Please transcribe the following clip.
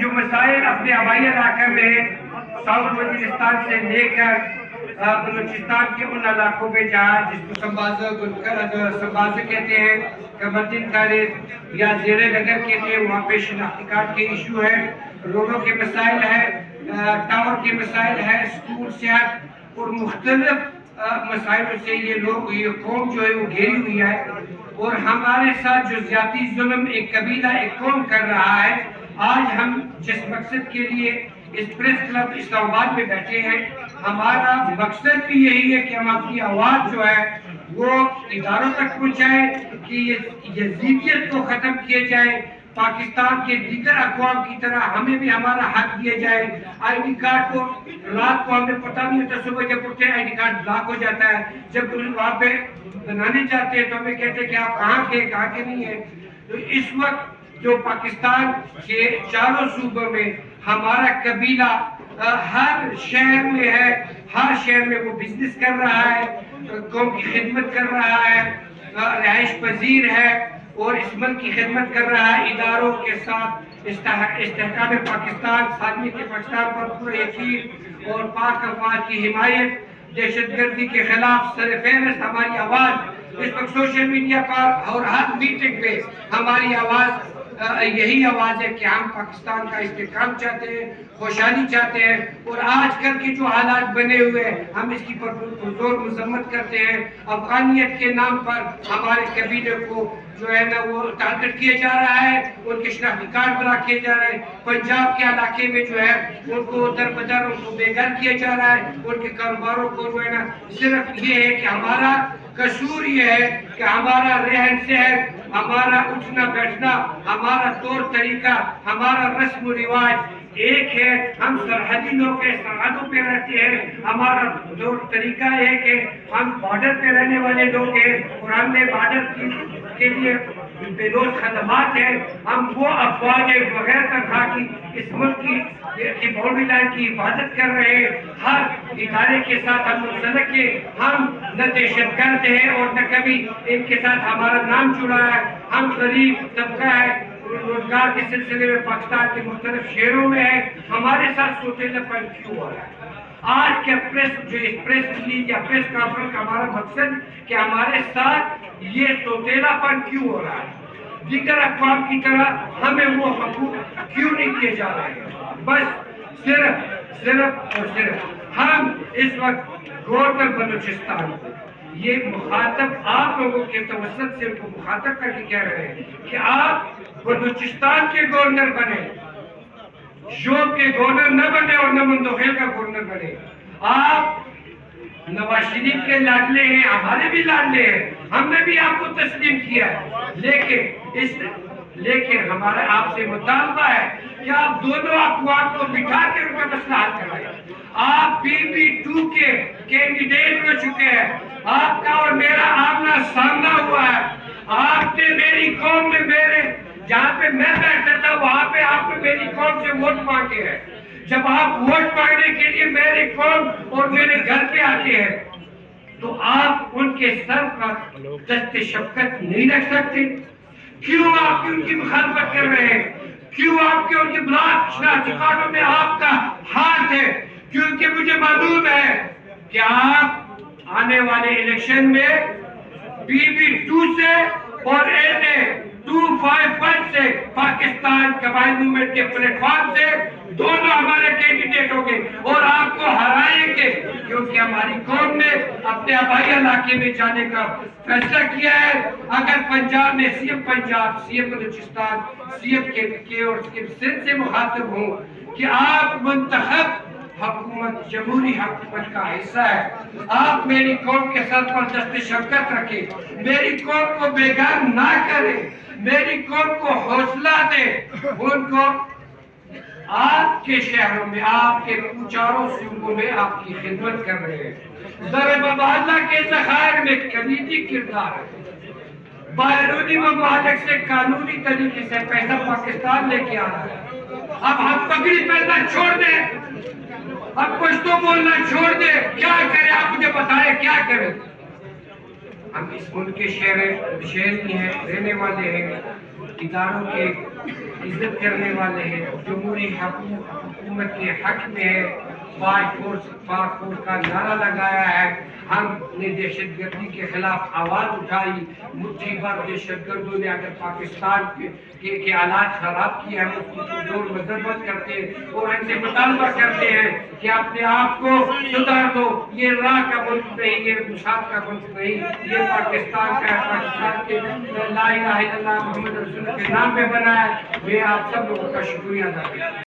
جو مسائل اپنے آبائی علاقے میں ساؤتھ وزیرستان سے لے کر بلوچستان کے ان علاقوں میں جہاں جس کو سمبازہ کہتے ہیں، کمردین کالج یا زیر نگر کہتے ہیں، وہاں پہ شناختی کارڈ کے ایشو ہے، روڈوں کے مسائل ہے، ٹاور کے مسائل ہے، اسکول، صحت اور مختلف مسائلوں سے یہ قوم جو ہے وہ گھیری ہوئی ہے، اور ہمارے ساتھ جو زیادتی ظلم ایک قبیلہ ایک قوم کر رہا ہے۔ آج ہم جس مقصد کے لیے اس پریس کلب اسلام آباد میں بیٹھے ہیں، ہمارا مقصد بھی یہی ہے کہ ہم اپنی آواز جو ہے وہ اداروں تک پہنچائیں کہ یزیدیت کو ختم کیا جائے، پاکستان کے دیگر اقوام کی طرح ہمیں بھی ہمارا حق دیا جائے۔ آئی ڈی کارڈ کو رات کو ہمیں پتہ نہیں ہوتا، صبح جب اٹھتے ہیں آئی ڈی کارڈ بلاک ہو جاتا ہے، جب وہاں پہ بنانے جاتے ہیں تو ہمیں کہتے ہیں کہ آپ کہاں کے نہیں ہیں۔ تو اس وقت جو پاکستان کے چاروں صوبوں میں ہمارا قبیلہ ہر شہر میں ہے، ہر شہر میں وہ بزنس کر رہا ہے، قوم کی خدمت کر رہا ہے، رہائش پذیر ہے اور اس ملک کی خدمت کر رہا ہے، اداروں کے ساتھ استحکام پاکستان، سالمیت پاکستان پر پورا یقین اور پاک افواج کی حمایت، دہشت گردی کے خلاف سر فہرست ہماری آواز اس وقت سوشل میڈیا پر اور ہر میٹنگ پہ ہماری آواز یہی آواز ہے کہ ہم پاکستان کا استحکام چاہتے ہیں، خوشحالی چاہتے ہیں، اور آج کل کے جو حالات بنے ہوئے ہیں ہم اس کی پرزور مذمت کرتے ہیں۔ افغانیت کے نام پر ہمارے قبیلے کو جو ہے نا وہ ٹارگٹ کیا جا رہا ہے، ان کے شناختی کارڈ بنا کیے جا رہے ہیں، پنجاب کے علاقے میں جو ہے ان کو در بدر ان کو بے گھر کیا جا رہا ہے، ان کے کاروباروں کو جو ہے نا صرف یہ ہے کہ ہمارا قصور یہ ہے کہ ہمارا رہن سہن، ہمارا اٹھنا بیٹھنا، ہمارا طور طریقہ، ہمارا رسم و رواج ایک ہے، ہم سرحدی لوگ ہیں، سرحدوں پہ رہتے ہیں، ہمارا طور طریقہ ہے کہ ہم بارڈر پہ رہنے والے لوگ ہیں اور ہم نے بارڈر کے لیے بے لوث خدمات ہیں، ہم وہ افواج ہیں بغیر تنخواہ کی اس ملک کی باؤنڈری لائن کی حفاظت کر رہے ہیں، ہر ادارے کے ساتھ ہم منسلک ہیں، ہم نہ دہشت گرد ہیں اور نہ کبھی ان کے ساتھ ہمارا نام جڑا ہے، ہم غریب طبقہ ہے، روزگار کے سلسلے میں پاکستان کے مختلف شہروں میں ہے، ہمارے ساتھ سوتیلا پن کیوں ہو رہا ہے؟ آج کے پریس ریلیز یا پریس کانفرنس کا ہمارا مقصد کہ ہمارے ساتھ یہ سوتیلا پن کیوں ہو رہا ہے، دیگر اقوام کی طرح ہمیں وہ حقوق کیوں نہیں دیے جا رہے ہیں؟ بس صرف اور صرف ہم اس وقت گورنر بلوچستان یہ مخاطب آپ لوگوں کے توسط سے ان کو مخاطب کر کے کہہ رہے ہیں کہ آپ بلوچستان کے گورنر بنے، شوب کے گورنر نہ بنے اور نہ مندوخیل کا گورنر بنے۔ آپ نواز شریف کے لاڈلے ہیں، ہمارے بھی لاڈلے ہیں، ہم نے بھی آپ کو تسلیم کیا ہے، لیکن ہمارا آپ سے مطالبہ ہے کہ آپ دونوں اقوام کو بٹھا کے ان کا مسئلہ حل کرائیں۔ آپ PB2 کے کینڈیڈیٹ ہو چکے ہیں، آپ کا اور میرا آمنا سامنا ہوا ہے، آپ نے میری قوم میں جہاں پہ میں بیٹھتا تھا وہاں پہ آپ نے میری قوم سے ووٹ مانگے ہیں، جب آپ ووٹ مانگنے کے لیے میری قوم اور میرے گھر پہ آتے ہیں تو آپ ان کے سر پر دست شفقت نہیں رکھ سکتے؟ کیوں آپ کی ان کی مخالفت کر رہے ہیں؟ کیوں آپ کے ان کے بلاک شناختی کارڈوں میں آپ کا ہاتھ ہے؟ کیونکہ مجھے معلوم ہے کہ آپ آنے والے الیکشن میں PB2 سے اور NA251 سے پاکستان قبائل موومنٹ کے پلیٹ فارم سے دونوں ہمارے کینڈیڈیٹ ہوں گے اور آپ کو ہرائیں گے، کیونکہ ہماری قوم نے اپنے آبائی علاقے میں جانے کا فیصلہ کیا ہے۔ اگر پنجاب میں CM Punjab, CM Balochistan, CM KPK اور سندھ سے مخاطب ہوں کہ آپ منتخب حکومت جمہوری حکومت کا حصہ ہے، آپ میری قوم کے سر پر دست شفقت رکھیں، میری قوم کو بیگار نہ کریں، میری قوم کو حوصلہ دیں، ان کو آپ کے شہروں میں، آپ کے چاروں صوبوں میں آپ کی خدمت کر رہے ہیں۔ زر مبادلہ کے ذخائر میں کلیدی کردار ہے، بیرونی ممالک سے قانونی طریقے سے پیسہ پاکستان لے کے آ رہا ہے۔ اب ہم پگڑی پہننا چھوڑ دیں، اب پشتو بولنا چھوڑ دیں، کیا کریں آپ مجھے بتائیں کیا کریں؟ ہم اس ملک کے شہری ہیں، رہنے والے ہیں، اداروں کے عزت کرنے والے ہیں، جمہوری حکومت کے حق میں ہے، پاک فورس کا نعرہ لگایا ہے، ہم نے دہشت گردی کے خلاف آواز اٹھائی، مٹھی بھر دہشت گردوں نے اگر پاکستان کے حالات خراب کیے، ہم اس کی زور مذمت کرتے ہیں اور ان سے مطالبہ کرتے ہیں کہ اپنے آپ کو سدھار دو، یہ راہ کا ملک نہیں، یہ مساعد کا ملک نہیں، یہ پاکستان کا ہے، پاکستان کے لا الہ الا اللہ محمد رسول کے نام پہ بنا ہے۔ میں آپ سب لوگوں کا شکریہ ادا کرتا ہوں۔